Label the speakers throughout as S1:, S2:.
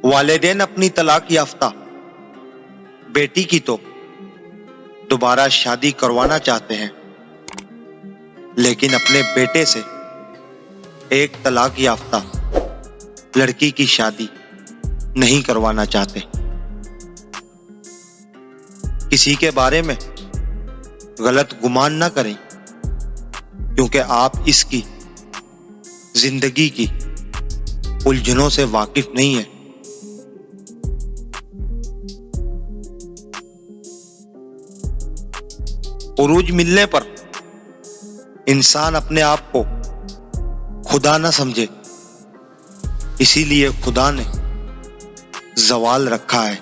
S1: والدین اپنی طلاق یافتہ بیٹی کی تو دوبارہ شادی کروانا چاہتے ہیں، لیکن اپنے بیٹے سے ایک طلاق یافتہ لڑکی کی شادی نہیں کروانا چاہتے۔ کسی کے بارے میں غلط گمان نہ کریں، کیونکہ آپ اس کی زندگی کی الجھنوں سے واقف نہیں ہیں۔ عروج ملنے پر انسان اپنے آپ کو خدا نہ سمجھے، اسی لیے خدا نے زوال رکھا ہے۔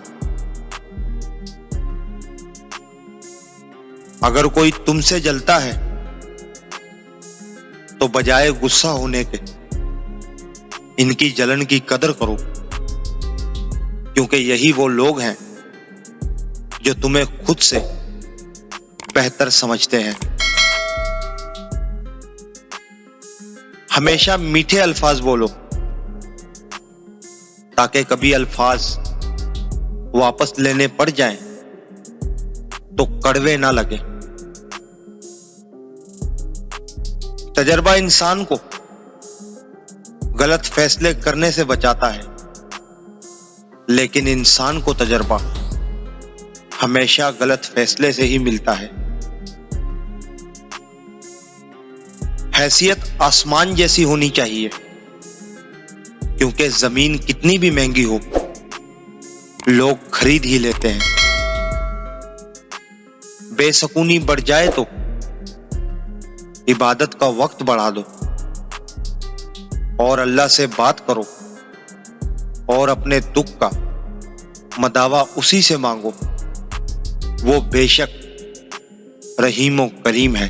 S1: اگر کوئی تم سے جلتا ہے تو بجائے غصہ ہونے کے ان کی جلن کی قدر کرو، کیونکہ یہی وہ لوگ ہیں جو تمہیں خود سے بہتر سمجھتے ہیں۔ ہمیشہ میٹھے الفاظ بولو تاکہ کبھی الفاظ واپس لینے پڑ جائیں تو کڑوے نہ لگے۔ تجربہ انسان کو غلط فیصلے کرنے سے بچاتا ہے، لیکن انسان کو تجربہ ہمیشہ غلط فیصلے سے ہی ملتا ہے۔ حیثیت آسمان جیسی ہونی چاہیے، کیونکہ زمین کتنی بھی مہنگی ہو لوگ خرید ہی لیتے ہیں۔ بے سکونی بڑھ جائے تو عبادت کا وقت بڑھا دو اور اللہ سے بات کرو اور اپنے دکھ کا مداوا اسی سے مانگو، وہ بے شک رحیم و کریم ہے۔